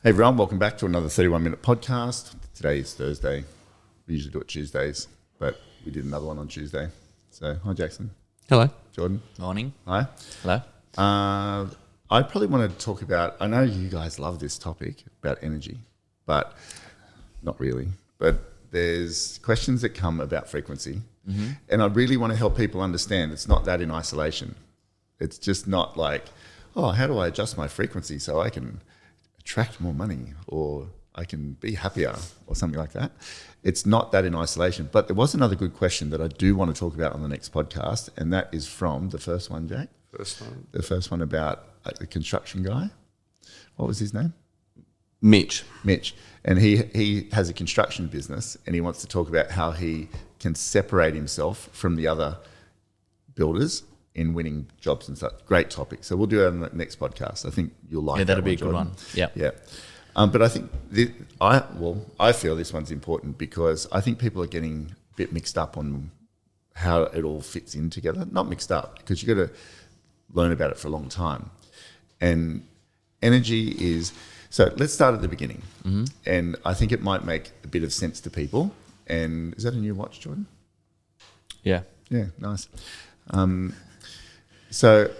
Hey everyone, welcome back to another 31-minute podcast. Today is Thursday. We usually do it Tuesdays, but we did another one on Tuesday. So, hi Jackson. Hello. Jordan. Morning. Hi. Hello. I probably want to talk about, I know you guys love this topic about energy, but not really. But there's questions that come about frequency. Mm-hmm. And I really want to help people understand it's not that in isolation. It's just not like, oh, how do I adjust my frequency so I can attract more money or I can be happier or something like that. It's not that in isolation. But there was another good question that I do want to talk about on the next podcast, and that is from the first one, Jack. The first one about the construction guy. What was his name? Mitch. And he has a construction business, and he wants to talk about how he can separate himself from the other builders in winning jobs and stuff. Great topic. So we'll do it on the next podcast. I think you'll like that. Yeah, that'll be a Jordan. good one. Yeah. Yeah. But I think, I feel this one's important because I think people are getting a bit mixed up on how it all fits in together. Not mixed up, because you've got to learn about it for a long time. And energy is, so let's start at the beginning. Mm-hmm. And I think it might make a bit of sense to people. And is that a new watch, Jordan? Yeah. Yeah, nice. So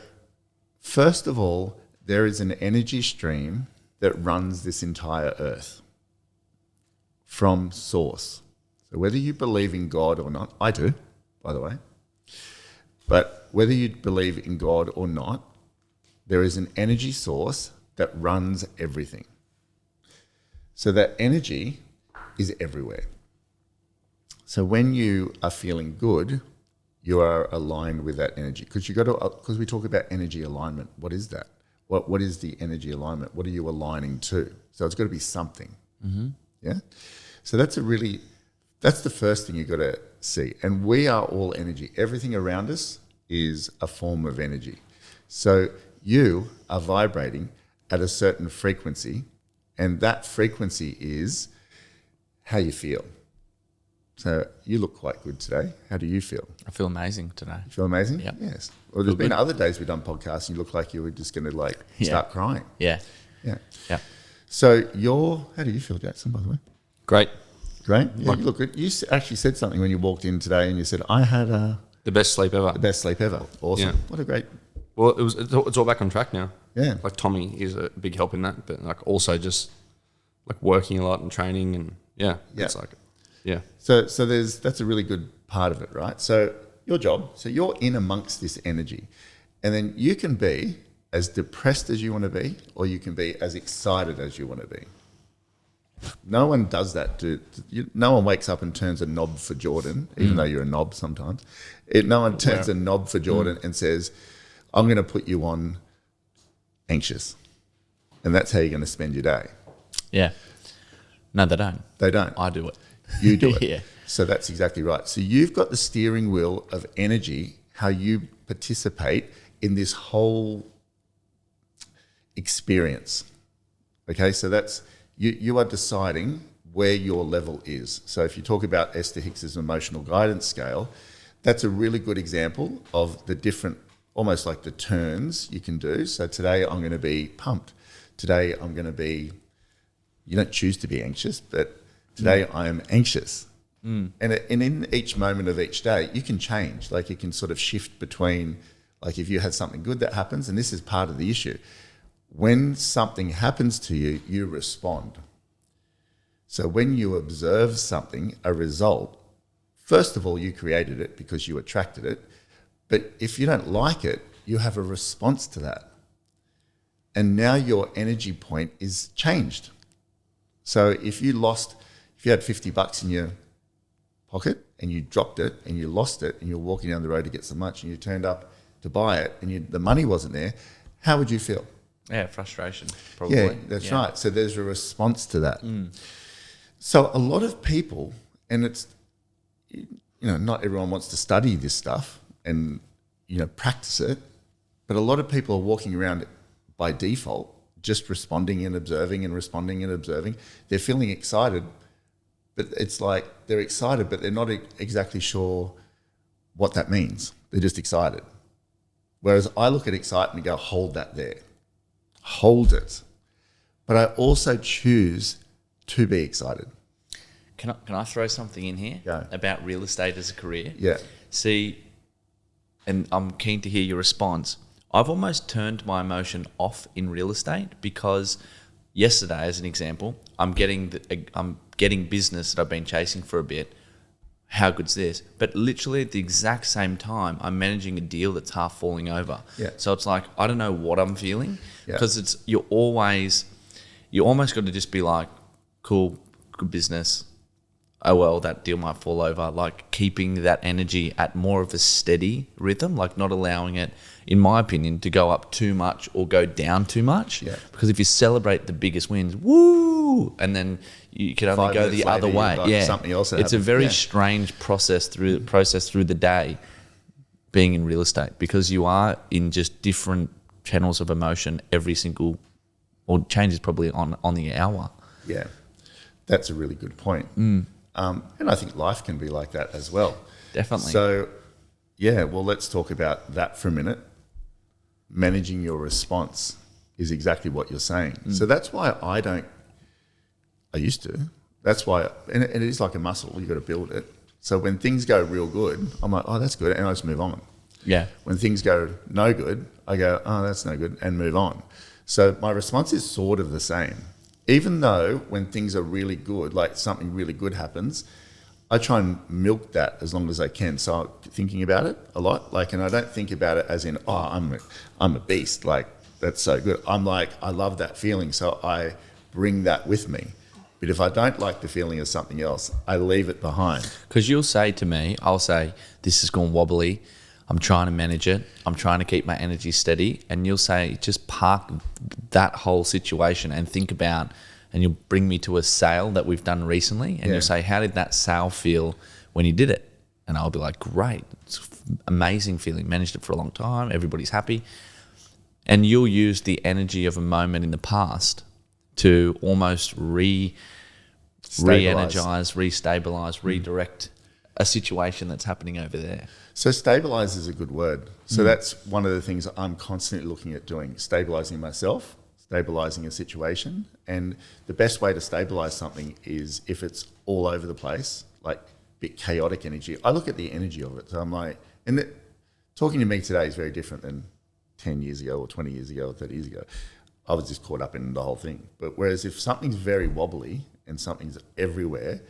first of all, there is an energy stream that runs this entire earth from source. So whether you believe in God or not, I do, by the way, but whether you believe in God or not, there is an energy source that runs everything. So that energy is everywhere. So when you are feeling good, you are aligned with that energy, because we talk about energy alignment. What is that? What is the energy alignment? What are you aligning to? So it's got to be something. Mm-hmm. Yeah. So that's the first thing you've got to see. And we are all energy. Everything around us is a form of energy. So you are vibrating at a certain frequency, and that frequency is how you feel. So you look quite good today. How do you feel? I feel amazing today. You feel amazing? Yep. Yes. Well, there's been other days we've done podcasts and you look like you were just going to start crying. Yeah. Yeah. Yeah. So how do you feel, Jackson, by the way? Great. Great? Yeah, you look good. You actually said something when you walked in today and you said, I had the best sleep ever. the best sleep ever. Awesome. Yeah. What a great... Well, it's all back on track now. Yeah. Like Tommy is a big help in that, but like also just like working a lot and training and it's like... Yeah. So that's a really good part of it, right? So your job, so you're in amongst this energy, and then you can be as depressed as you want to be, or you can be as excited as you want to be. No one does that. No one wakes up and turns a knob for Jordan, even though you're a knob sometimes. No one turns a knob for Jordan and says, I'm going to put you on anxious. And that's how you're going to spend your day. Yeah. No, they don't. They don't. I do it. You do it. Yeah. So that's exactly right. So you've got the steering wheel of energy, how you participate in this whole experience. Okay, so that's you are deciding where your level is. So if you talk about Esther Hicks's emotional guidance scale, that's a really good example of the different, almost like the turns you can do. So today I'm going to be pumped. Today I'm going to be, you don't choose to be anxious, but today I am anxious. And in each moment of each day, you can change. Like you can sort of shift between, like if you had something good that happens, and this is part of the issue. When something happens to you, you respond. So when you observe something, a result, first of all, you created it because you attracted it. But if you don't like it, you have a response to that. And now your energy point is changed. So if you had $50 in your pocket and you dropped it and you lost it and you're walking down the road to get some lunch and you turned up to buy it and the money wasn't there, how would you feel? Yeah, frustration, probably. Yeah, that's right. So there's a response to that. So a lot of people, and it's, not everyone wants to study this stuff and, practice it, but a lot of people are walking around by default, just responding and observing and responding and observing. They're feeling excited, but it's like they're excited, but they're not exactly sure what that means. They're just excited. Whereas I look at excitement and go, hold that there. Hold it. but I also choose to be excited. Can I throw something in here Go. about real estate as a career? Yeah. See, and I'm keen to hear your response. I've almost turned my emotion off in real estate because yesterday, as an example, I'm getting business that I've been chasing for a bit. How good's this? But literally at the exact same time, I'm managing a deal that's half falling over. Yeah. So it's like, I don't know what I'm feeling Yeah. because you almost got to just be like, cool, good business. Oh, well, that deal might fall over. Like keeping that energy at more of a steady rhythm, like not allowing it, in my opinion, to go up too much or go down too much. Yeah. Because if you celebrate the biggest wins, woo, and then you can only 5 go minutes the later, other you've way. got Yeah, something else that it's a happens. very Yeah. strange process through the day, being in real estate, because you are in just different channels of emotion every single, or changes probably on the hour. Yeah, that's a really good point. And I think life can be like that as well. Definitely. So, yeah, well, let's talk about that for a minute. Managing your response is exactly what you're saying. So that's why I used to. That's why, and it is like a muscle. You've got to build it. So when things go real good, I'm like, oh, that's good, and I just move on. Yeah. When things go no good, I go, oh, that's no good, and move on. So my response is sort of the same. Even though when things are really good, like something really good happens, I try and milk that as long as I can. So I'm thinking about it a lot, like, and I don't think about it as in, oh, I'm a beast, like that's so good. I'm like, I love that feeling, so I bring that with me. But if I don't like the feeling of something else, I leave it behind. Because you'll say to me, I'll say, this has gone wobbly. I'm trying to manage it. I'm trying to keep my energy steady. And you'll say, just park that whole situation and think about, and you'll bring me to a sale that we've done recently. And Yeah. you'll say, how did that sale feel when you did it? And I'll be like, great. It's amazing feeling. Managed it for a long time. Everybody's happy. And you'll use the energy of a moment in the past to almost re-energize, re-stabilize, redirect a situation that's happening over there. So stabilize is a good word. So that's one of the things I'm constantly looking at doing, stabilizing myself, stabilizing a situation. And the best way to stabilize something is if it's all over the place, like a bit chaotic energy. I look at the energy of it. So I'm like, talking to me today is very different than 10 years ago or 20 years ago or 30 years ago. I was just caught up in the whole thing. But whereas if something's very wobbly and something's everywhere,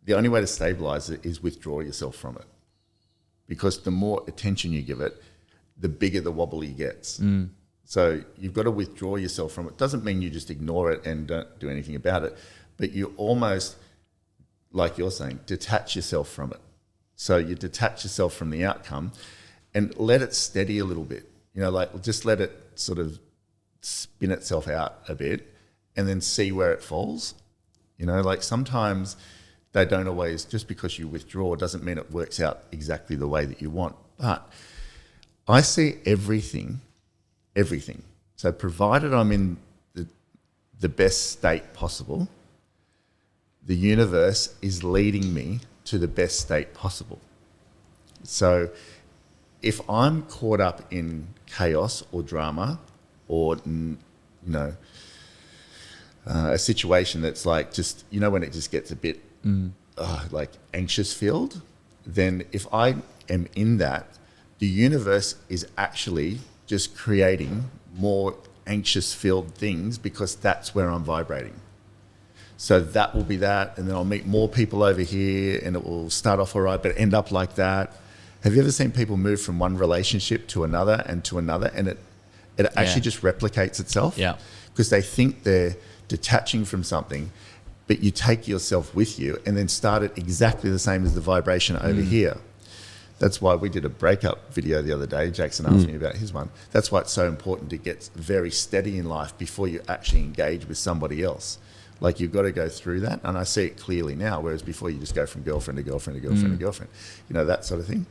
the only way to stabilize it is withdraw yourself from it. Because the more attention you give it, the bigger the wobbly gets. So you've got to withdraw yourself from it. Doesn't mean you just ignore it and don't do anything about it, but you almost, like you're saying, detach yourself from it. So you detach yourself from the outcome and let it steady a little bit. You know, like just let it sort of spin itself out a bit and then see where it falls. You know, like sometimes they don't always, just because you withdraw doesn't mean it works out exactly the way that you want. But I see everything. So provided I'm in the best state possible, the universe is leading me to the best state possible. So if I'm caught up in chaos or drama or, a situation that's like just, when it just gets a bit like anxious filled, then if I am in that, the universe is actually just creating more anxious filled things because that's where I'm vibrating. So that will be that, and then I'll meet more people over here and it will start off all right but end up like that. Have you ever seen people move from one relationship to another and it actually just replicates itself? Yeah. Because they think they're detaching from something, but you take yourself with you and then start it exactly the same as the vibration over here. That's why we did a breakup video the other day. Jackson asked me about his one. That's why it's so important to get very steady in life before you actually engage with somebody else. Like you've got to go through that. And I see it clearly now, whereas before you just go from girlfriend to girlfriend to girlfriend to girlfriend, that sort of thing.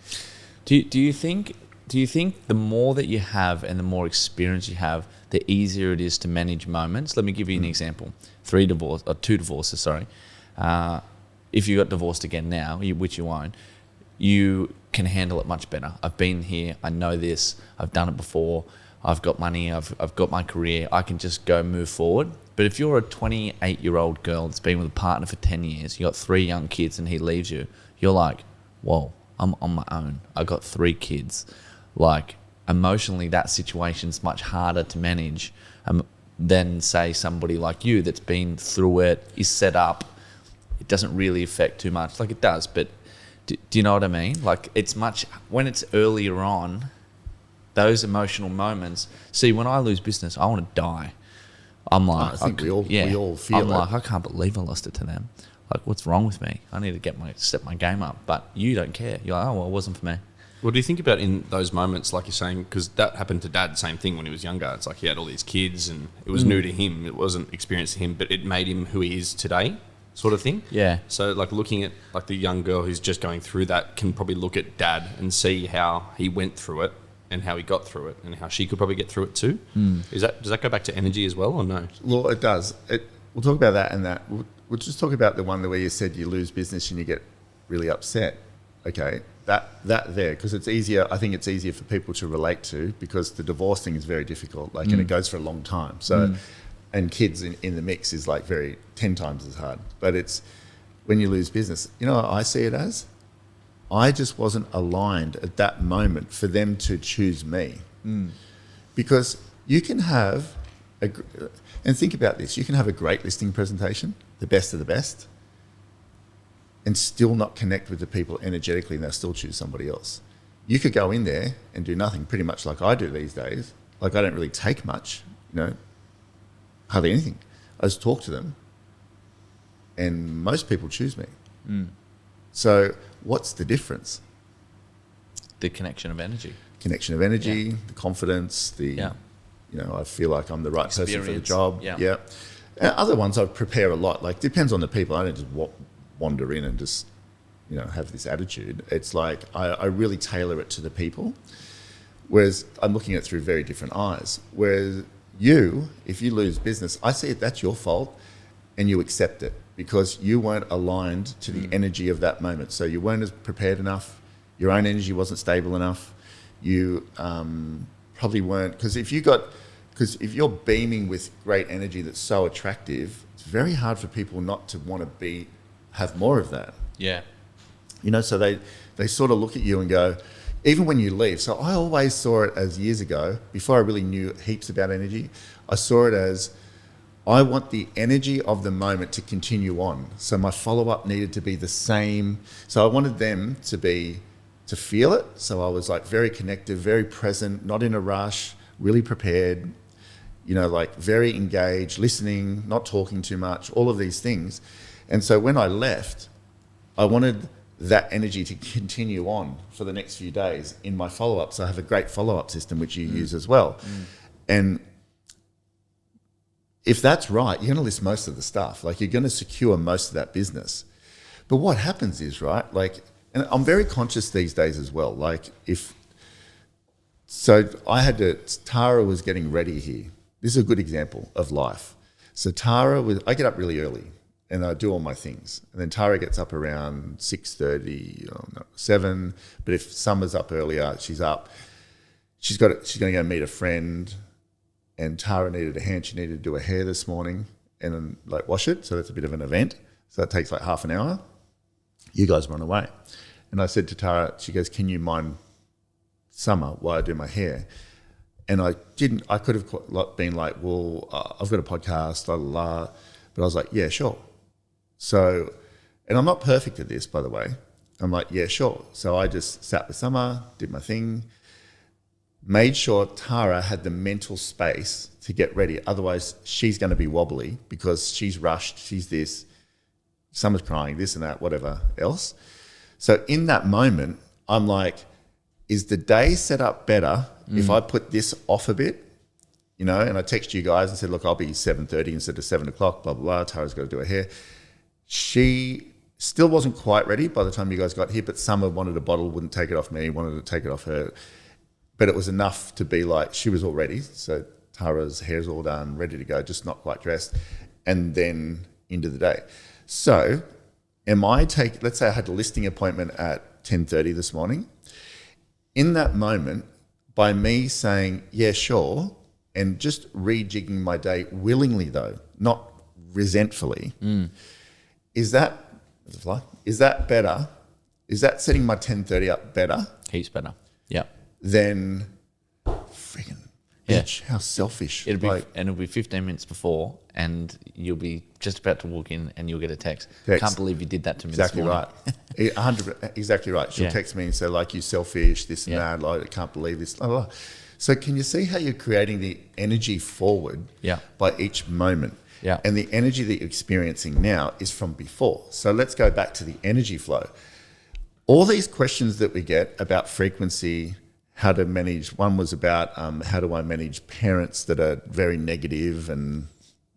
Do you think the more that you have and the more experience you have, the easier it is to manage moments? Let me give you an example. 2 divorces, sorry. If you got divorced again now, which you won't, you can handle it much better. I've been here. I know this. I've done it before. I've got money. I've got my career. I can just go move forward. But if you're a 28-year-old girl that's been with a partner for 10 years, you got 3 young kids and he leaves you, you're like, whoa, I'm on my own. I got 3 kids. Like, emotionally, that situation's much harder to manage than, say, somebody like you that's been through it, is set up. It doesn't really affect too much. Like, it does, but do you know what I mean? Like, it's much, when it's earlier on, those emotional moments. See, when I lose business, I want to die. I'm like, I think we all feel I'm it. like, I can't believe I lost it to them. Like, what's wrong with me? I need to step my game up. But you don't care. You're like, oh, well, it wasn't for me. What do you think about in those moments, like you're saying, because that happened to Dad, same thing when he was younger. It's like he had all these kids and it was new to him. It wasn't experienced to him, but it made him who he is today, sort of thing. Yeah. So like looking at like the young girl who's just going through that can probably look at Dad and see how he went through it and how he got through it and how she could probably get through it too. Does that go back to energy as well or no? Well, it does. We'll talk about that and that. We'll just talk about the one where you said you lose business and you get really upset. Okay, that there, because it's easier. I think it's easier for people to relate to because the divorce thing is very difficult. Like, and it goes for a long time. So, and kids in the mix is like 10 times as hard. But it's when you lose business. You know what I see it as? I just wasn't aligned at that moment for them to choose me. Because you can have and think about this, you can have a great listing presentation, the best of the best, and still not connect with the people energetically, and they'll still choose somebody else. You could go in there and do nothing, pretty much like I do these days. Like, I don't really take much, hardly anything. I just talk to them, and most people choose me. So what's the difference? The connection of energy. Connection of energy, the confidence, I feel like I'm the right person for the job. Yeah. And other ones I prepare a lot. Like, depends on the people. I don't just wander in and just, have this attitude. It's like I really tailor it to the people. Whereas I'm looking at it through very different eyes. Whereas if you lose business, I see it, that's your fault, and you accept it because you weren't aligned to the energy of that moment. So you weren't as prepared enough. Your own energy wasn't stable enough. You probably weren't, because if you're beaming with great energy that's so attractive, it's very hard for people not to want to have more of that. Yeah. So they sort of look at you and go, even when you leave. So I always saw it as, years ago, before I really knew heaps about energy, I saw it as, I want the energy of the moment to continue on. So my follow-up needed to be the same. So I wanted them to feel it. So I was like very connected, very present, not in a rush, really prepared, like very engaged, listening, not talking too much, all of these things. And so when I left, I wanted that energy to continue on for the next few days in my follow-up. So I have a great follow-up system, which you use as well. And if that's right, you're going to list most of the stuff. Like, you're going to secure most of that business. But what happens is, right, like, and I'm very conscious these days as well. Like, Tara was getting ready here. This is a good example of life. So I get up really early and I do all my things. And then Tara gets up around 6:30, 7. But if Summer's up earlier, she's up. She's going to go meet a friend. And Tara needed a hand. She needed to do her hair this morning and then wash it. So that's a bit of an event. So that takes like half an hour. You guys run away. And I said to Tara, she goes, can you mind Summer while I do my hair? And I didn't. I could have been like, well, I've got a podcast, blah, blah, blah. But I was like, yeah, sure. So, and I'm not perfect at this, by the way. I'm like, yeah, sure. So I just sat with Summer, did my thing, made sure Tara had the mental space to get ready. Otherwise, she's going to be wobbly because she's rushed, she's this, Summer's crying, this and that, whatever else. So in that moment, I'm like, is the day set up better if I put this off a bit? And I text you guys and said, look, I'll be 7:30 instead of 7 o'clock, blah, blah, blah. Tara's got to do her hair. She still wasn't quite ready by the time you guys got here, but Summer wanted a bottle, wouldn't take it off me, wanted to take it off her. But it was enough to be like, she was all ready. So Tara's hair's all done, ready to go, just not quite dressed. And then into the day. So let's say I had a listing appointment at 10:30 this morning. In that moment, by me saying, yeah, sure, and just rejigging my day willingly, though, not resentfully, is that better? Is that setting my 10:30 up better Heaps better. Yeah. than freaking Yeah. bitch? How selfish. It'll be 15 minutes before, and you'll be just about to walk in, and you'll get a text. Text. Can't believe you did that to me Exactly this morning. right. 100, exactly right. She'll Yeah. text me and say, like, you selfish, this and Yeah. that, like, I can't believe this. Blah, blah. So can you see how you're creating the energy forward Yeah. by each moment? Yeah. And the energy that you're experiencing now is from before. So let's go back to the energy flow. All these questions that we get about frequency, how to manage, one was about how do I manage parents that are very negative and,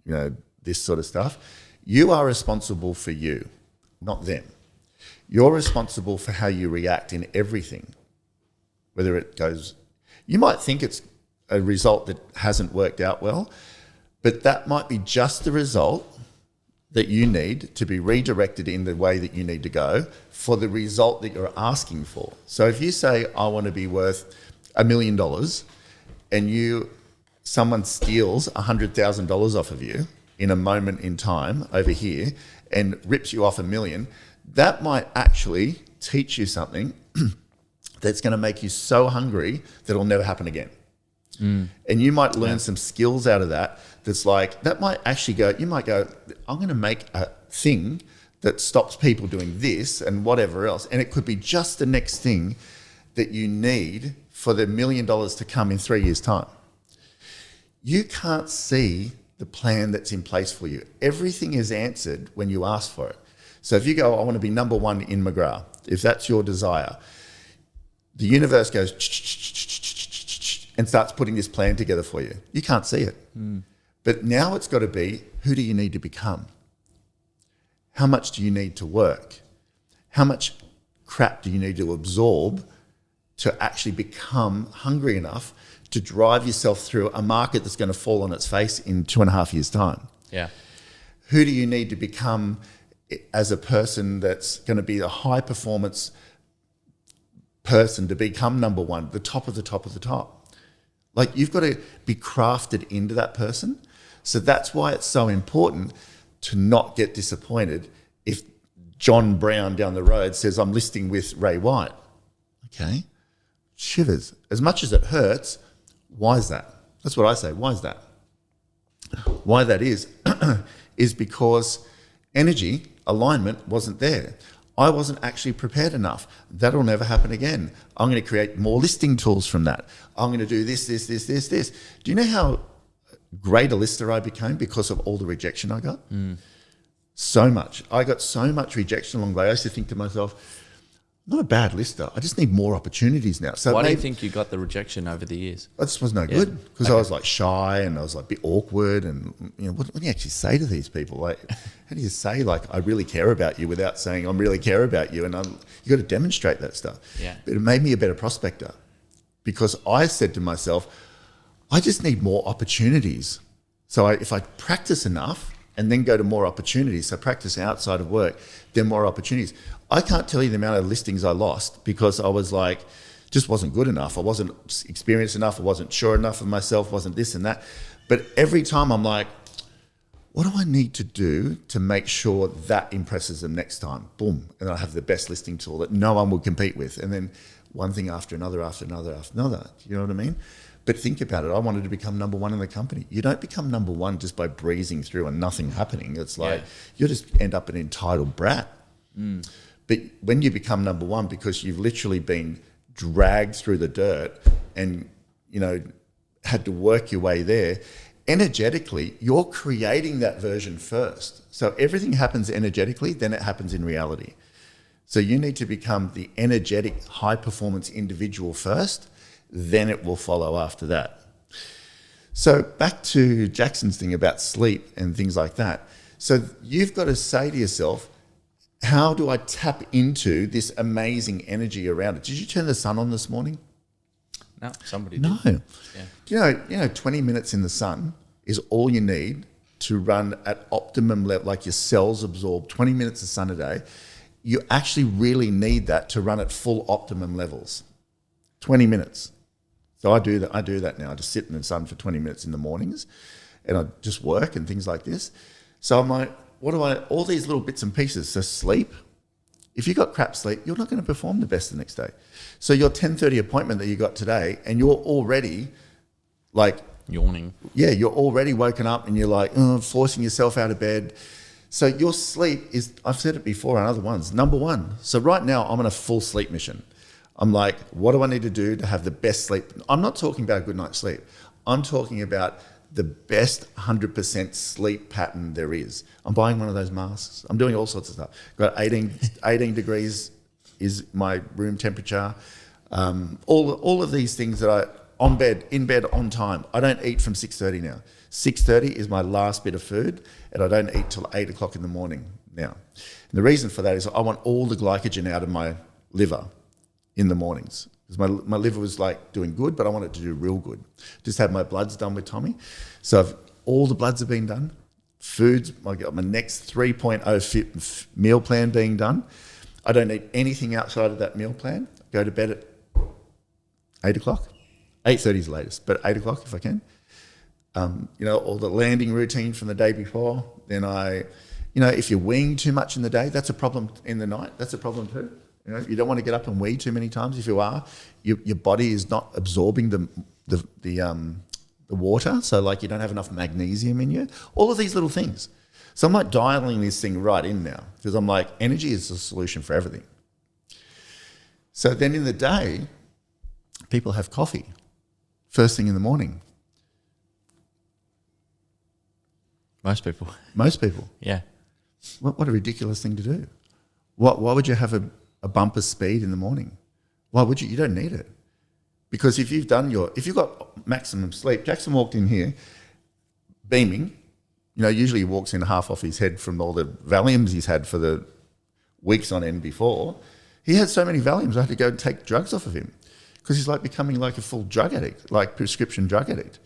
you know, this sort of stuff. You are responsible for you, not them. You're responsible for how you react in everything, whether it goes, you might think it's a result that hasn't worked out well, but that might be just the result that you need to be redirected in the way that you need to go for the result that you're asking for. So if you say, I want to be worth $1 million, and someone steals $100,000 off of you in a moment in time over here and rips you off $1 million, that might actually teach you something that's going to make you so hungry that it'll never happen again. And you might learn some skills out of that. That's like, that might actually go, you might go, I'm going to make a thing that stops people doing this and whatever else. And it could be just the next thing that you need for the $1 million to come in 3 years' time. You can't see the plan that's in place for you. Everything is answered when you ask for it. So if you go, I want to be number one in McGrath, if that's your desire, the universe goes and starts putting this plan together for you. You can't see it. But now it's got to be, who do you need to become? How much do you need to work? How much crap do you need to absorb to actually become hungry enough to drive yourself through a market that's going to fall on its face in 2.5 years' time? Yeah. Who do you need to become as a person that's going to be a high performance person to become number one, the top of the top of the top? Like, you've got to be crafted into that person. So that's why it's so important to not get disappointed if John Brown down the road says, I'm listing with Ray White. Okay. Shivers. As much as it hurts, why is that? That's what I say. Why is that? Why that is because energy alignment wasn't there. I wasn't actually prepared enough. That'll never happen again. I'm going to create more listing tools from that. I'm going to do this. Do you know how great a lister I became because of all the rejection I got? So much. I got so much rejection along the way. I used to think to myself, I'm not a bad lister. I just need more opportunities now. So Why do you think you got the rejection over the years? I just was no good because I was like shy and I was like a bit awkward. And you know, what do you actually say to these people? Like, how do you say like I really care about you without saying I really care about you? And you got to demonstrate that stuff. Yeah. But it made me a better prospector because I said to myself, I just need more opportunities. So if I practice enough and then go to more opportunities, so practice outside of work, then more opportunities. I can't tell you the amount of listings I lost because I was like, just wasn't good enough. I wasn't experienced enough. I wasn't sure enough of myself, wasn't this and that. But every time I'm like, what do I need to do to make sure that impresses them next time? Boom. And I have the best listing tool that no one would compete with. And then one thing after another, after another, after another. You know what I mean? But think about it. I wanted to become number one in the company. You don't become number one just by breezing through and nothing happening. It's like you just end up an entitled brat. But when you become number one because you've literally been dragged through the dirt and, you know, had to work your way there, energetically, you're creating that version first. So everything happens energetically, then it happens in reality. So you need to become the energetic, high-performance individual first, then it will follow after that. So back to Jackson's thing about sleep and things like that. So you've got to say to yourself, how do I tap into this amazing energy around it? Did you turn the sun on this morning? No, somebody did. No. Yeah. Do you know 20 minutes in the sun is all you need to run at optimum level, like your cells absorb 20 minutes of sun a day. You actually really need that to run at full optimum levels. 20 minutes. So I do that. I do that now. I just sit in the sun for 20 minutes in the mornings, and I just work and things like this. So I'm like, all these little bits and pieces. So sleep. If you got crap sleep, you're not going to perform the best the next day. So your 10:30 appointment that you got today, and you're already like Yawning. yeah, you're already woken up and you're like forcing yourself out of bed. So your sleep is, I've said it before on other ones, number one. So right now I'm on a full sleep mission. I'm like, what do I need to do to have the best sleep? I'm not talking about a good night's sleep. I'm talking about the best 100% sleep pattern there is. I'm buying one of those masks. I'm doing all sorts of stuff. Got 18 degrees is my room temperature. All of these things that in bed on time. I don't eat from 6:30 now. 6:30 is my last bit of food, and I don't eat till 8 o'clock in the morning now. And the reason for that is I want all the glycogen out of my liver in the mornings. Because my liver was like doing good, but I want it to do real good. Just had my bloods done with Tommy. So all the bloods have been done. Foods, I got my next 3.0 fit meal plan being done. I don't eat anything outside of that meal plan. Go to bed at 8 o'clock. 8:30 is the latest, but 8 o'clock if I can. All the landing routine from the day before. Then if you're weeing too much in the day, that's a problem in the night. That's a problem too. You don't want to get up and wee too many times. If you are, your body is not absorbing the water, so like you don't have enough magnesium in you. All of these little things. So I'm like dialing this thing right in now because I'm like, energy is the solution for everything. So then in the day, people have coffee first thing in the morning. Most people. Most people. Yeah. What a ridiculous thing to do. Why would you have a bumper speed in the morning? Why would you? You don't need it. Because if you've got maximum sleep, Jackson walked in here beaming. Usually he walks in half off his head from all the Valiums he's had for the weeks on end before. He had so many Valiums, I had to go and take drugs off of him because he's like becoming like a full drug addict, like prescription drug addict.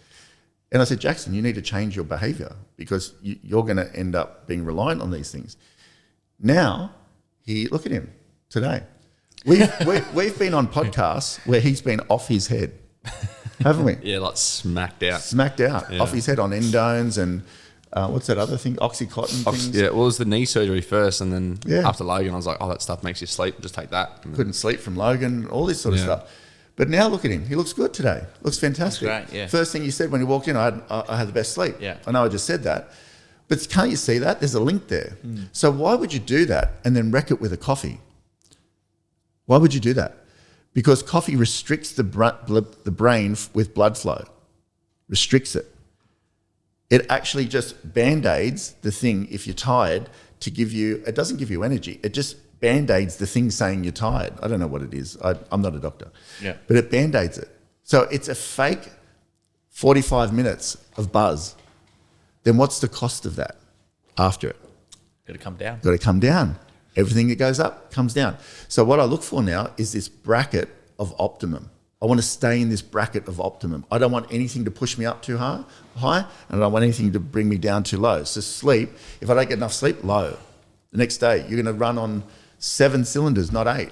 And I said, Jackson, you need to change your behaviour because you're going to end up being reliant on these things. Now, look at him today. We've been on podcasts where he's been off his head, haven't we? Yeah, like smacked out. Smacked out, off his head on endones and what's that other thing? Oxycontin things. Yeah, well, it was the knee surgery first, and then Yeah. after Logan, I was like, oh, that stuff makes you sleep. Just take that. And then- Couldn't sleep from Logan, all this sort of Yeah. stuff. But now look at him. He looks good today. Looks fantastic. Looks great, yeah. First thing you said when you walked in, I had the best sleep. Yeah. I know I just said that. But can't you see that? There's a link there. So why would you do that and then wreck it with a coffee? Why would you do that? Because coffee restricts the brain with blood flow. Restricts it. It actually just band-aids the thing if you're tired to give you, it doesn't give you energy. It just band-aids the thing saying you're tired. I don't know what it is. I'm not a doctor. Yeah. But it band-aids it. So it's a fake 45 minutes of buzz. Then what's the cost of that after it? Got to come down. Got to come down. Everything that goes up comes down. So what I look for now is this bracket of optimum. I want to stay in this bracket of optimum. I don't want anything to push me up too high, and I don't want anything to bring me down too low. So sleep, if I don't get enough sleep, low. The next day, you're going to run on 7 cylinders, not 8.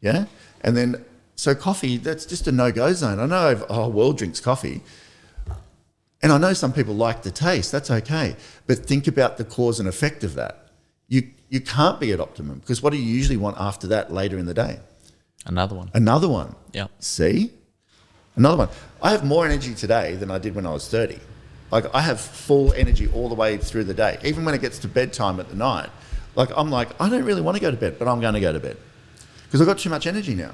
Yeah? And then, so coffee, that's just a no-go zone. I know the whole world drinks coffee, and I know some people like the taste. That's okay. But think about the cause and effect of that. You can't be at optimum because what do you usually want after that later in the day? Another one. Another one. Yeah. See? Another one. I have more energy today than I did when I was 30. Like I have full energy all the way through the day. Even when it gets to bedtime at the night, I'm like, I don't really want to go to bed, but I'm going to go to bed because I've got too much energy now.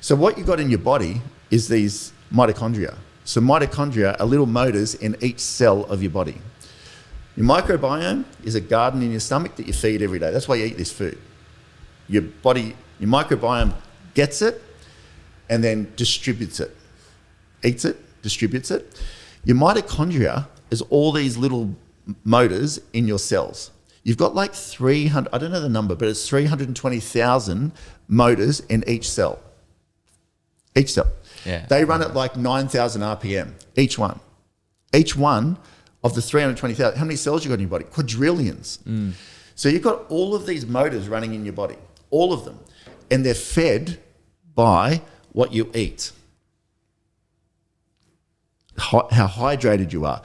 So what you've got in your body is these mitochondria. So mitochondria are little motors in each cell of your body. Your microbiome is a garden in your stomach that you feed every day. That's why you eat this food. Your microbiome gets it and then distributes it. Eats it, distributes it. Your mitochondria is all these little motors in your cells. You've got like 300, I don't know the number, but it's 320,000 motors in each cell. Each cell. Yeah. They run at like 9,000 RPM, each one. Each one of the 320,000, how many cells you got in your body? Quadrillions. So you've got all of these motors running in your body, all of them. And they're fed by what you eat, how hydrated you are.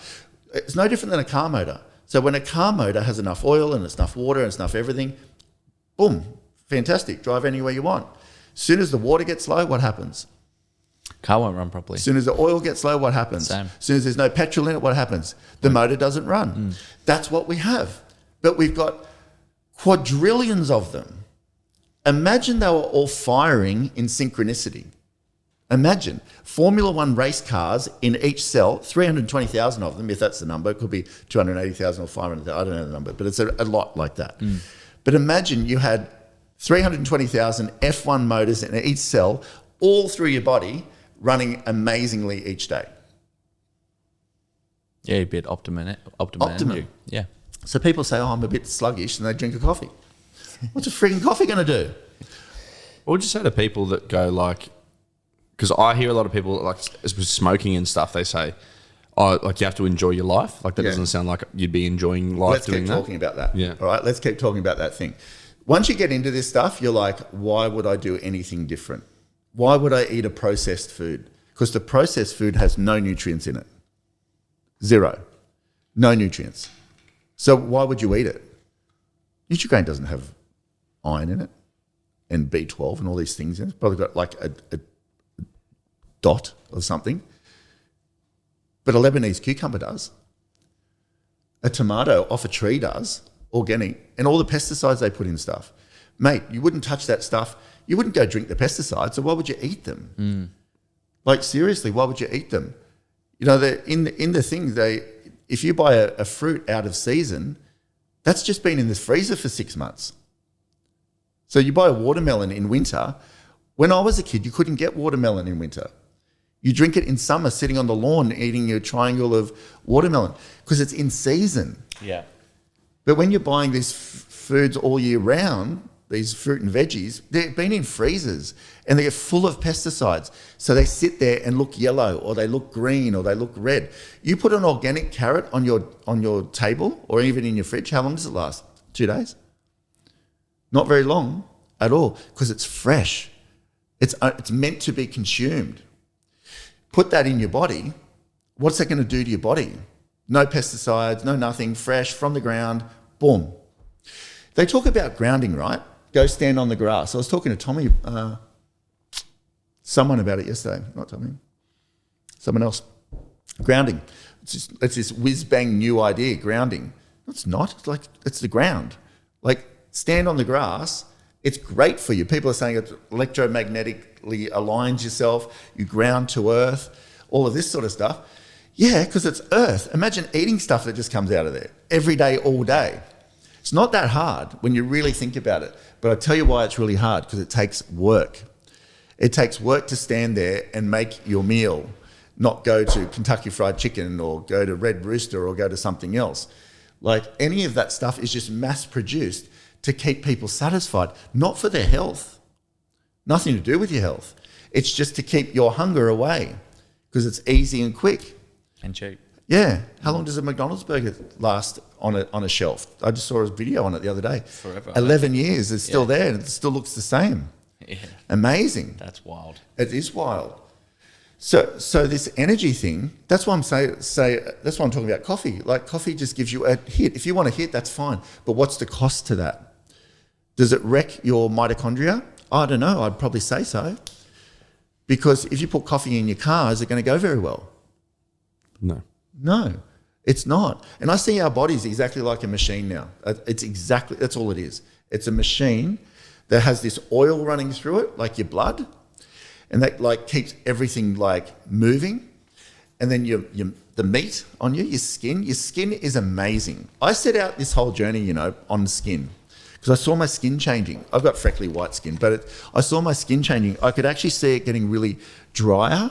It's no different than a car motor. So when a car motor has enough oil and it's enough water and it's enough everything, boom, fantastic, drive anywhere you want. As soon as the water gets low, what happens? Car won't run properly. As soon as the oil gets low, what happens? Same. As soon as there's no petrol in it, what happens? The motor doesn't run. That's what we have. But we've got quadrillions of them. Imagine they were all firing in synchronicity. Imagine Formula One race cars in each cell, 320,000 of them, if that's the number. It could be 280,000 or 500,000. I don't know the number, but it's a lot like that. But imagine you had 320,000 F1 motors in each cell, all through your body, running amazingly each day. Yeah, a bit optimum. Optimum. Yeah. So people say, oh, I'm a bit sluggish, and they drink a coffee. What's a frigging coffee going to do? What would you say to people that go like, because I hear a lot of people like smoking and stuff, they say, oh, like you have to enjoy your life. Like that Yeah. doesn't sound like you'd be enjoying life Let's doing keep that. talking about that. Yeah. All right, let's keep talking about that thing. Once you get into this stuff, you're like, why would I do anything different? Why would I eat a processed food? Because the processed food has no nutrients in it. Zero. No nutrients. So why would you eat it? Nutrigrain doesn't have iron in it and B12 and all these things in it. It's probably got like a dot or something. But a Lebanese cucumber does. A tomato off a tree does, organic, and all the pesticides they put in stuff. Mate, you wouldn't touch that stuff. You wouldn't go drink the pesticides, so why would you eat them? Like, seriously, why would you eat them? You know, in the thing, if you buy a fruit out of season, that's just been in the freezer for 6 months. So you buy a watermelon in winter. When I was a kid, you couldn't get watermelon in winter. You drink it in summer, sitting on the lawn, eating your triangle of watermelon because it's in season. Yeah. But when you're buying these foods all year round, these fruit and veggies, they've been in freezers and they get full of pesticides. So they sit there and look yellow or they look green or they look red. You put an organic carrot on your table or even in your fridge, how long does it last? 2 days? Not very long at all because it's fresh. It's meant to be consumed. Put that in your body. What's that going to do to your body? No pesticides, no nothing, fresh from the ground, boom. They talk about grounding, right? Go stand on the grass. I was talking to Tommy, someone about it yesterday, not Tommy, someone else. Grounding. It's this whiz-bang new idea, grounding. It's not. It's the ground. Like, stand on the grass. It's great for you. People are saying it electromagnetically aligns yourself. You ground to earth, all of this sort of stuff. Yeah, because it's earth. Imagine eating stuff that just comes out of there every day, all day. It's not that hard when you really think about it. But I tell you why it's really hard, because it takes work. It takes work to stand there and make your meal, not go to Kentucky Fried Chicken or go to Red Rooster or go to something else. Like, any of that stuff is just mass produced to keep people satisfied, not for their health. Nothing to do with your health. It's just to keep your hunger away because it's easy and quick. And cheap. Yeah. How long does a McDonald's burger last on a shelf? I just saw a video on it the other day. Forever. 11 years. It's still there and it still looks the same. Yeah. Amazing. That's wild. It is wild. So this energy thing, that's why that's why I'm talking about coffee. Like, coffee just gives you a hit. If you want a hit, that's fine. But what's the cost to that? Does it wreck your mitochondria? I don't know. I'd probably say so. Because if you put coffee in your car, is it going to go very well? No. No, it's not. And I see our bodies exactly like a machine now. That's all it is. It's a machine that has this oil running through it, like your blood, and that like keeps everything like moving. And then the meat on your skin is amazing. I set out this whole journey, on skin, because I saw my skin changing. I've got freckly white skin, but I saw my skin changing. I could actually see it getting really drier,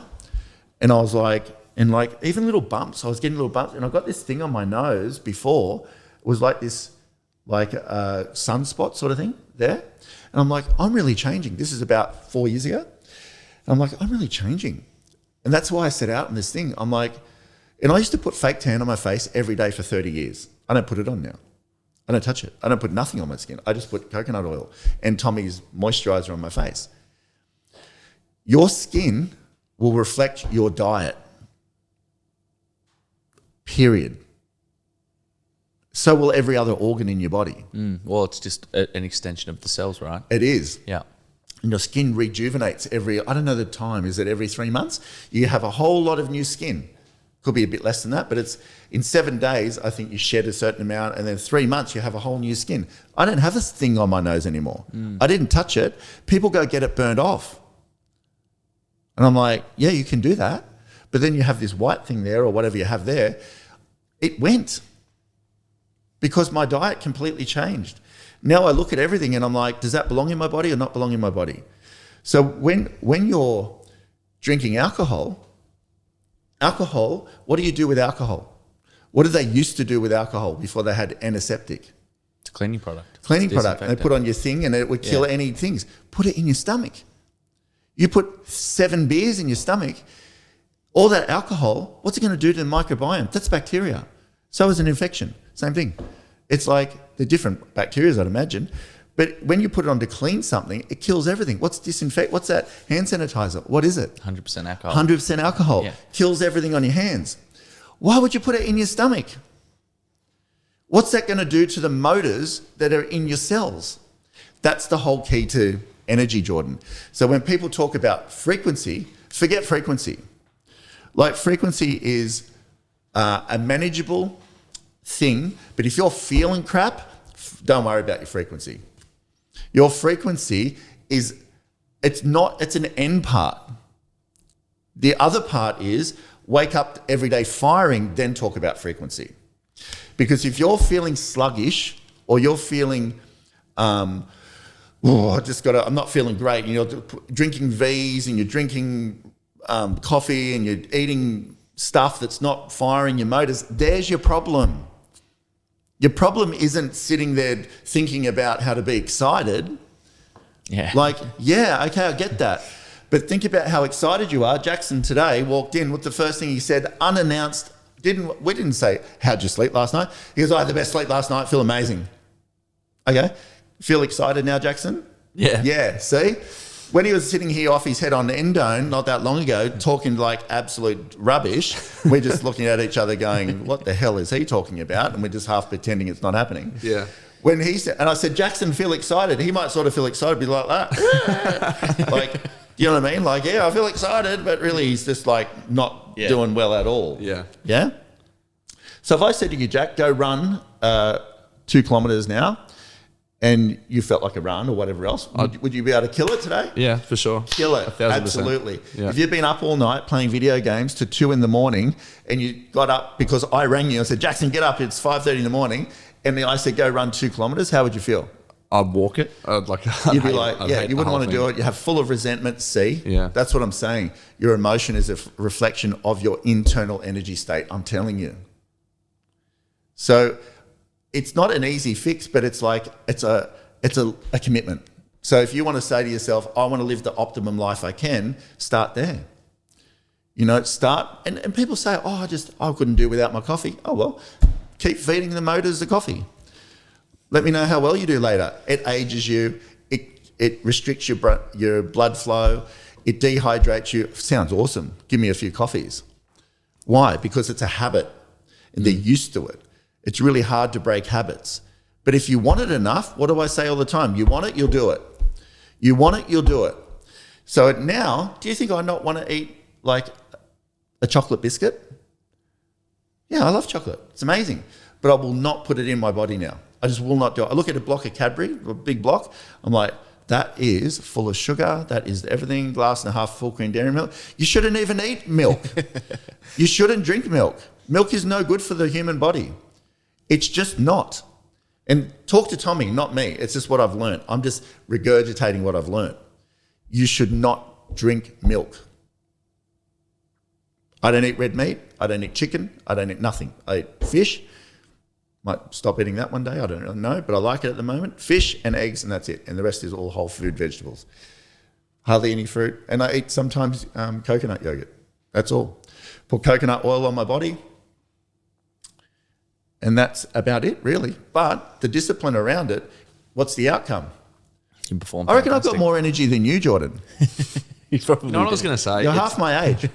and I was like, even little bumps. I was getting little bumps, and I got this thing on my nose before. It was like this, like a sunspot sort of thing there. And I'm like, I'm really changing. This is about 4 years ago. And I'm like, I'm really changing. And that's why I set out on this thing. I'm like, and I used to put fake tan on my face every day for 30 years. I don't put it on now. I don't touch it. I don't put nothing on my skin. I just put coconut oil and Tommy's moisturizer on my face. Your skin will reflect your diet. Period. So will every other organ in your body. Well, it's just an extension of the cells, right? It is. Yeah. And your skin rejuvenates I don't know the time, is it every 3 months? You have a whole lot of new skin. Could be a bit less than that, but it's in 7 days, I think you shed a certain amount, and then 3 months you have a whole new skin. I don't have this thing on my nose anymore. I didn't touch it. People go get it burned off. And I'm like, yeah, you can do that. But then you have this white thing there or whatever you have there. It went because my diet completely changed. Now I look at everything and I'm like, does that belong in my body or not belong in my body? So when you're drinking alcohol, what do you do with alcohol? What did they used to do with alcohol before they had antiseptic? It's a cleaning product. Cleaning It's product. And they put on your thing and it would kill any things. Put it in your stomach. You put 7 beers in your stomach, all that alcohol, what's it going to do to the microbiome? That's bacteria. So is an infection. Same thing. It's like the different bacteria, I'd imagine. But when you put it on to clean something, it kills everything. What's disinfect? What's that? Hand sanitizer. What is it? 100% alcohol. 100% alcohol. Yeah. Kills everything on your hands. Why would you put it in your stomach? What's that going to do to the motors that are in your cells? That's the whole key to energy, Jordan. So when people talk about frequency, forget frequency. Like frequency is a manageable thing, but if you're feeling crap, don't worry about your frequency. Your frequency it's an end part. The other part is wake up every day firing, then talk about frequency. Because if you're feeling sluggish or you're feeling, I'm not feeling great, and you're drinking V's and you're drinking coffee and you're eating stuff that's not firing your motors, there's your problem. Your problem isn't sitting there thinking about how to be excited. Yeah. Like, yeah, okay, I get that. But think about how excited you are. Jackson today walked in with the first thing he said, unannounced. We didn't say, how'd you sleep last night? He goes, I had the best sleep last night, feel amazing. Okay, feel excited now, Jackson? Yeah. Yeah, see? When he was sitting here off his head on Endone not that long ago, talking like absolute rubbish, we're just looking at each other going, what the hell is he talking about? And we're just half pretending it's not happening. Yeah. When he said, and I said, Jackson, feel excited. He might sort of feel excited, be like that. Like, you know what I mean? Like, yeah, I feel excited, but really he's just like not doing well at all. Yeah. Yeah? So if I said to you, Jack, go run 2 kilometres now, and you felt like a run or whatever else, would you be able to kill it today? Yeah, for sure. Kill it. 1,000%. Absolutely. Yeah. If you've been up all night playing video games to 2 in the morning and you got up because I rang you and said, Jackson, get up, it's 5:30 in the morning, and then I said, go run 2 kilometres, how would you feel? I'd walk it. I'd like. You'd be like, yeah, you wouldn't want to do it. You have full of resentment. See, Yeah. That's what I'm saying. Your emotion is a reflection of your internal energy state. I'm telling you. So it's not an easy fix, but it's like it's a commitment. So if you want to say to yourself, I want to live the optimum life I can, start there. You know, start and people say, oh, I couldn't do without my coffee. Oh well, keep feeding the motors the coffee. Let me know how well you do later. It ages you. It restricts your blood flow. It dehydrates you. Sounds awesome. Give me a few coffees. Why? Because it's a habit and they're used to it. It's really hard to break habits. But if you want it enough, what do I say all the time? You want it, you'll do it. You want it, you'll do it. So now, do you think I not want to eat like a chocolate biscuit? Yeah, I love chocolate. It's amazing. But I will not put it in my body now. I just will not do it. I look at a block of Cadbury, a big block. I'm like, that is full of sugar. That is everything. Glass and a half full cream dairy milk. You shouldn't even eat milk. You shouldn't drink milk. Milk is no good for the human body. It's just not. And talk to Tommy, not me. It's just what I've learned. I'm just regurgitating what I've learned. You should not drink milk. I don't eat red meat. I don't eat chicken. I don't eat nothing. I eat fish. Might stop eating that one day. I don't really know, but I like it at the moment. Fish and eggs, and that's it. And the rest is all whole food vegetables. Hardly any fruit. And I eat sometimes coconut yogurt. That's all. Put coconut oil on my body. And that's about it, really. But the discipline around it, what's the outcome? You perform. I reckon I've got fantastic. more energy than you, Jordan. He's probably You know what I was going to say? You're It's- half my age.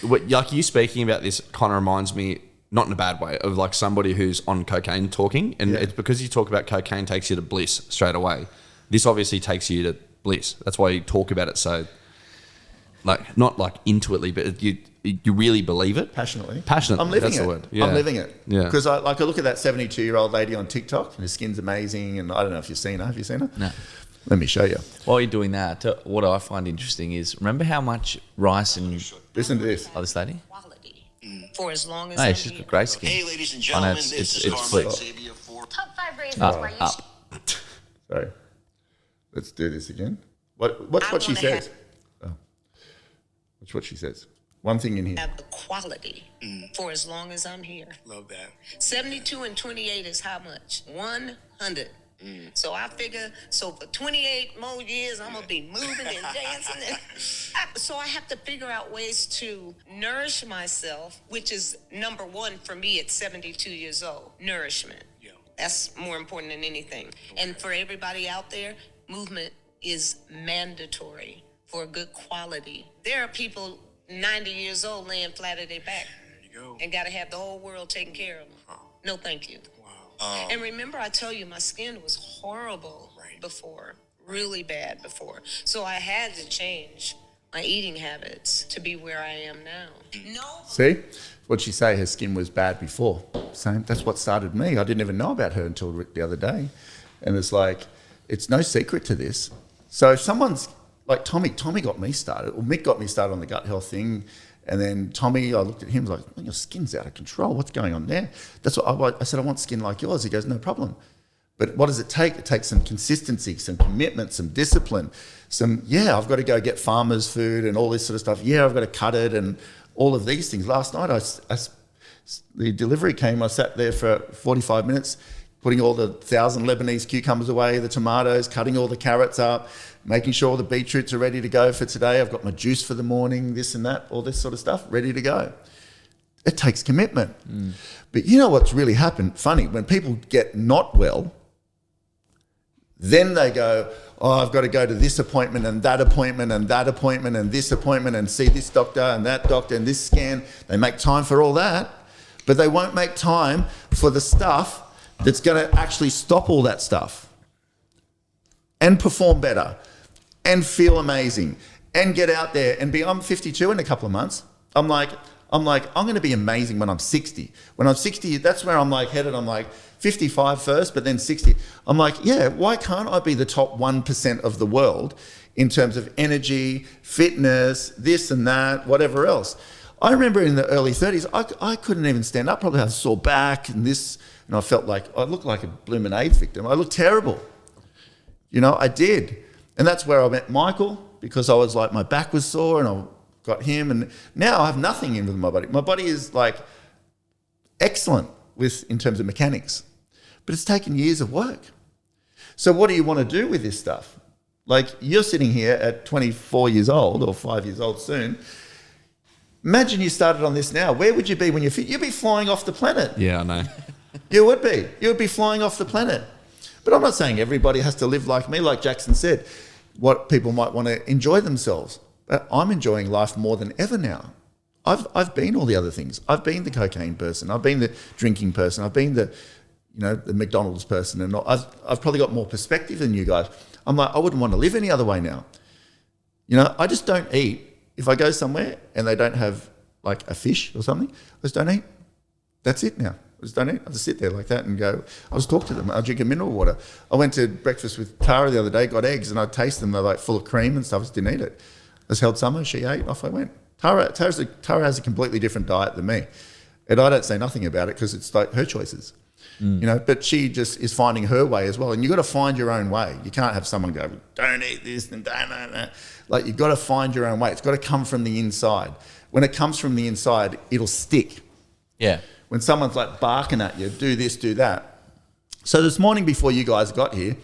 like you speaking about this kind of reminds me, not in a bad way, of like somebody who's on cocaine talking, and Yeah. it's because you talk about cocaine takes you to bliss straight away. This obviously takes you to bliss. That's why you talk about it so, like, not like intuitively, but you really believe it. Passionately. Passionately, I'm living that's it. the word. Yeah. I'm living it. Yeah. Because I look at that 72-year-old lady on TikTok, and her skin's amazing, and I don't know if you've seen her. Have you seen her? No. Let me show you. While you're doing that, what I find interesting is, remember how much rice and... Listen to this. Oh, this lady? Quality for as long as Hey, I'm she's here. got great skin. Hey, ladies and I gentlemen, know, this is it's Carmine split. Xavier for Top 5 reasons Up, why you up. Sorry. Let's do this again. Watch I what she wanna says. Oh. Watch what she says. One thing in here. Have the quality for as long as I'm here. Love that. 72 and 28 is how much? 100. So I figure, so for 28 more years, I'm gonna be moving and dancing. So I have to figure out ways to nourish myself, which is number one for me at 72 years old. Nourishment. Yeah. That's more important than anything. And for everybody out there, movement is mandatory for a good quality. There are people 90 years old laying flat at their back There you go. and got to have the whole world taken care of them. No, thank you. Wow. And remember, I tell you, my skin was horrible Right. before, really bad before. So I had to change my eating habits to be where I am now. No. See? What'd she say? Her skin was bad before. Same. That's what started me. I didn't even know about her until the other day. And it's like, it's no secret to this. So if someone's like Tommy got me started, or Mick got me started on the gut health thing. And then Tommy, I looked at him like, your skin's out of control. What's going on there? That's what I said. I want skin like yours. He goes, no problem. But what does it take? It takes some consistency, some commitment, some discipline, I've got to go get farmers food and all this sort of stuff. Yeah, I've got to cut it and all of these things. Last night, the delivery came. I sat there for 45 minutes, putting all the 1,000 Lebanese cucumbers away, the tomatoes, cutting all the carrots up, making sure all the beetroots are ready to go for today. I've got my juice for the morning, this and that, all this sort of stuff, ready to go. It takes commitment. But you know what's really happened? Funny, when people get not well, then they go, oh, I've got to go to this appointment and that appointment and that appointment and this appointment and see this doctor and that doctor and this scan. They make time for all that, but they won't make time for the stuff that's going to actually stop all that stuff and perform better and feel amazing and get out there and I'm 52 in a couple of months. I'm like, I'm going to be amazing when I'm 60. When I'm 60, that's where I'm like headed. I'm like 55 first, but then 60. I'm like, yeah, why can't I be the top 1% of the world in terms of energy, fitness, this and that, whatever else? I remember in the early 30s, I couldn't even stand up. Probably had a sore back and this, and I felt like I looked like a blooming AIDS victim. I looked terrible. You know, I did. And that's where I met Michael, because I was like, my back was sore and I got him. And now I have nothing in with my body. My body is like excellent in terms of mechanics, but it's taken years of work. So what do you want to do with this stuff? Like, you're sitting here at 24 years old or 5 years old soon. Imagine you started on this now. Where would you be when you're fit? You'd be flying off the planet. Yeah, I know. You would be. You would be flying off the planet. But I'm not saying everybody has to live like me. Like Jackson said, what people might want to enjoy themselves. But I'm enjoying life more than ever now. I've been all the other things. I've been the cocaine person. I've been the drinking person. I've been the McDonald's person. And I've probably got more perspective than you guys. I'm like, I wouldn't want to live any other way now. You know, I just don't eat. If I go somewhere and they don't have like a fish or something, I just don't eat. That's it now. I just don't eat. I just sit there like that and go, I'll just talk to them. I'll drink a mineral water. I went to breakfast with Tara the other day, got eggs, and I tasted them. They're like full of cream and stuff. I just didn't eat it. I just held some, she ate, off I went. Tara has a completely different diet than me. And I don't say nothing about it because it's like her choices. You know, but she just is finding her way as well. And you've got to find your own way. You can't have someone go, don't eat this and don't. Like, you've got to find your own way. It's got to come from the inside. When it comes from the inside, it'll stick. Yeah. When someone's like barking at you, do this, do that. So this morning before you guys got here,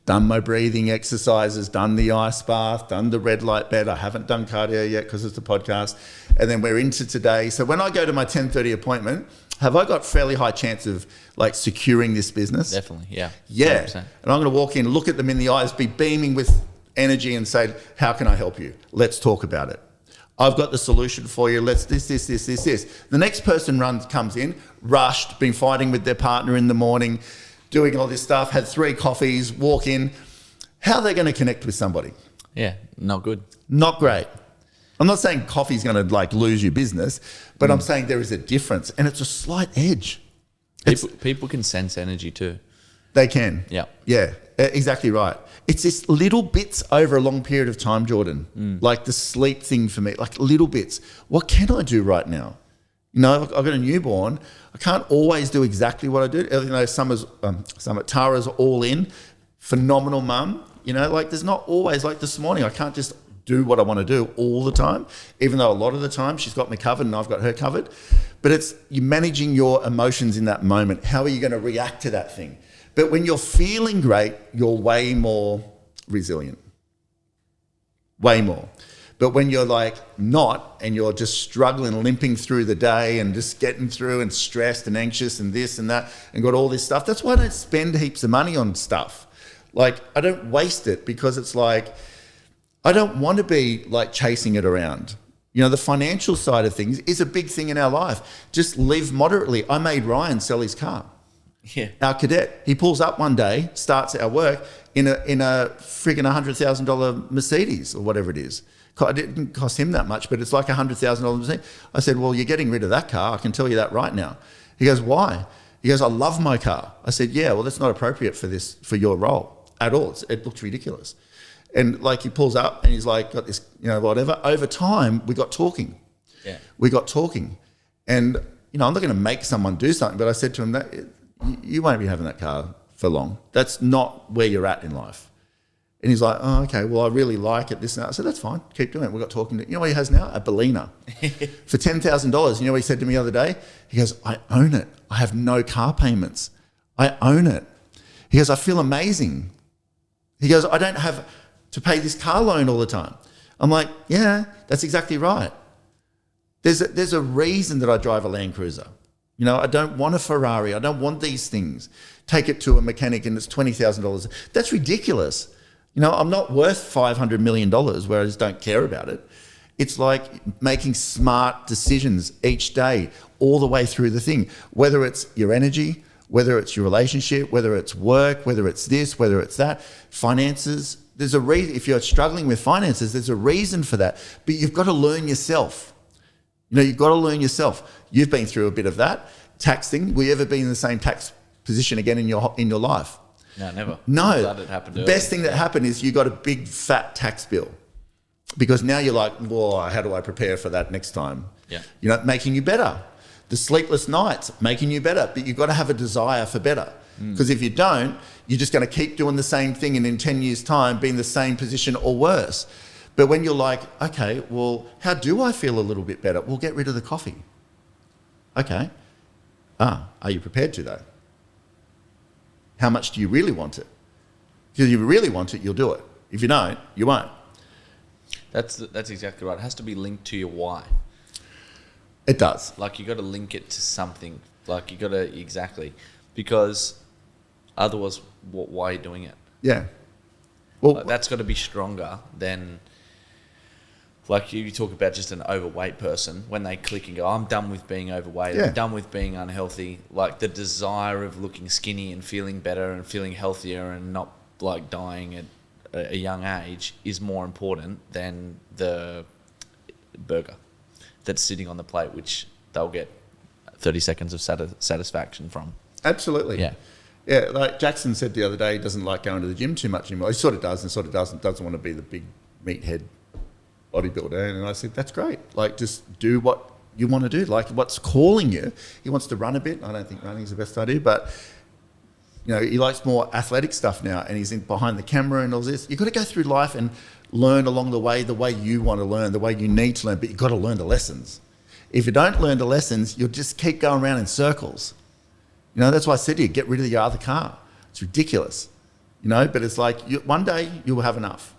done my breathing exercises, done the ice bath, done the red light bed. I haven't done cardio yet because it's a podcast. And then we're into today. So when I go to my 10:30 appointment, have I got fairly high chance of like securing this business? Definitely. Yeah. Yeah. 100%. And I'm going to walk in, look at them in the eyes, be beaming with energy and say, how can I help you? Let's talk about it. I've got the solution for you. Let's this. The next person comes in, rushed, been fighting with their partner in the morning, doing all this stuff, had 3 coffees, walk in. How are they going to connect with somebody? Yeah, not good. Not great. I'm not saying coffee's going to like lose your business, but I'm saying there is a difference, and it's a slight edge. People can sense energy too. They can. Yeah. Yeah, exactly right. It's this little bits over a long period of time, Jordan. Like the sleep thing for me, like little bits. What can I do right now? You know, I've got a newborn. I can't always do exactly what I do. You know, Tara's all in, phenomenal mum. You know, like there's not always, like this morning, I can't just do what I want to do all the time, even though a lot of the time she's got me covered and I've got her covered. But it's you managing your emotions in that moment. How are you going to react to that thing? But when you're feeling great, you're way more resilient. Way more. But when you're like not, and you're just struggling, limping through the day and just getting through and stressed and anxious and this and that and got all this stuff, that's why I don't spend heaps of money on stuff. Like I don't waste it because it's like, I don't want to be like chasing it around. You know, the financial side of things is a big thing in our life. Just live moderately. I made Ryan sell his car. Yeah. Our cadet, he pulls up one day, starts our work in a friggin' $100,000 Mercedes or whatever it is. It didn't cost him that much, but it's like $100,000 Mercedes. I said, well, you're getting rid of that car. I can tell you that right now. He goes, why? He goes, I love my car. I said, yeah, well, that's not appropriate for your role at all. It looks ridiculous. And like he pulls up and he's like, got this, you know, whatever. Over time, we got talking. Yeah. We got talking. And, you know, I'm not going to make someone do something, but I said to him that you won't be having that car for long. That's not where you're at in life. And he's like, oh, okay, well, I really like it, this and that. I said, that's fine, keep doing it. We got talking to, you know what he has now? A Bellina for $10,000. You know what he said to me the other day? He goes, I own it. I have no car payments. I own it. He goes, I feel amazing. He goes, I don't have to pay this car loan all the time. I'm like, yeah, that's exactly right. There's a reason that I drive a Land Cruiser. You know, I don't want a Ferrari. I don't want these things. Take it to a mechanic and it's $20,000. That's ridiculous. You know, I'm not worth $500 million where I just don't care about it. It's like making smart decisions each day, all the way through the thing, whether it's your energy, whether it's your relationship, whether it's work, whether it's this, whether it's that, finances. There's a reason. If you're struggling with finances, there's a reason for that. But you've got to learn yourself. You know, you've got to learn yourself. You've been through a bit of that. Tax thing. Will you ever be in the same tax position again in your life? No, never. No. I'm glad it happened The early. best thing that happened is you got a big fat tax bill. Because now you're like, well, how do I prepare for that next time? Yeah. You know, making you better. The sleepless nights, making you better. But you've got to have a desire for better. Because if you don't, you're just going to keep doing the same thing and in 10 years' time be in the same position or worse. But when you're like, okay, well, how do I feel a little bit better? Well, get rid of the coffee. Okay. Are you prepared to though? How much do you really want it? Because if you really want it, you'll do it. If you don't, you won't. That's exactly right. It has to be linked to your why. It does. Like you got to link it to something. Like you got to exactly, because otherwise, why are you doing it? Yeah. Well, Like, that's got to be stronger than, like you talk about just an overweight person when they click and go, I'm done with being overweight. Yeah. I'm done with being unhealthy. Like the desire of looking skinny and feeling better and feeling healthier and not like dying at a young age is more important than the burger that's sitting on the plate, which they'll get 30 seconds of satisfaction from. absolutely. Yeah. Yeah, like Jackson said the other day, he doesn't like going to the gym too much anymore. He sort of does and sort of doesn't want to be the big meathead bodybuilder. And I said, that's great. Like, just do what you want to do. Like, what's calling you. He wants to run a bit. I don't think running is the best idea, but, you know, he likes more athletic stuff now and he's in behind the camera and all this. You've got to go through life and learn along the way you want to learn, the way you need to learn, but you've got to learn the lessons. If you don't learn the lessons, you'll just keep going around in circles. You know, that's why I said to you, get rid of your other car. It's ridiculous. You know, but it's like one day you will have enough.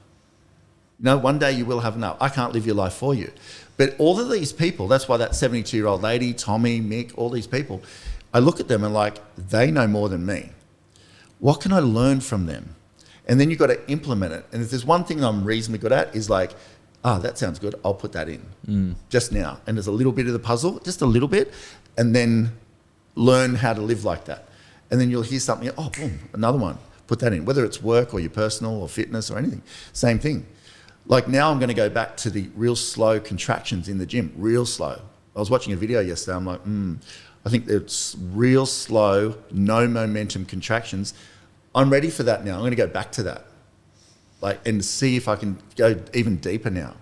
You know, one day you will have enough. I can't live your life for you. But all of these people, that's why that 72-year-old lady, Tommy, Mick, all these people, I look at them and like, they know more than me. What can I learn from them? And then you've got to implement it. And if there's one thing I'm reasonably good at is like, that sounds good. I'll put that in just now. And there's a little bit of the puzzle, just a little bit, and then learn how to live like that. And then you'll hear something, boom, another one. Put that in, whether it's work or your personal or fitness or anything. Same thing. Like now I'm going to go back to the real slow contractions in the gym, real slow. I was watching a video yesterday. I'm like, I think it's real slow, no momentum contractions. I'm ready for that now. I'm going to go back to that, and see if I can go even deeper now.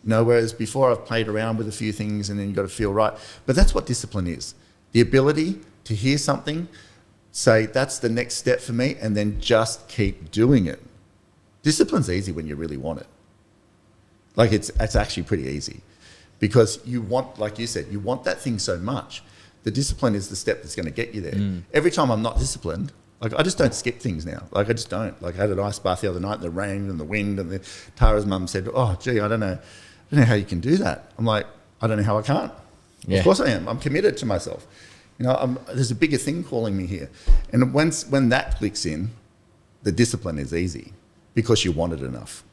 Whereas before I've played around with a few things and then you've got to feel right. But that's what discipline is. The ability to hear something, say, that's the next step for me, and then just keep doing it. Discipline's easy when you really want it. Like it's actually pretty easy because you want, like you said, you want that thing so much. The discipline is the step that's going to get you there. Every time I'm not disciplined, like I just don't skip things now. Like I just don't. Like I had an ice bath the other night, and the rain and the wind, and Tara's mum said, "Oh, gee, I don't know how you can do that." I'm like, I don't know how I can't. Yeah. Of course I am. I'm committed to myself. There's a bigger thing calling me here, and when that clicks in, the discipline is easy because you want it enough.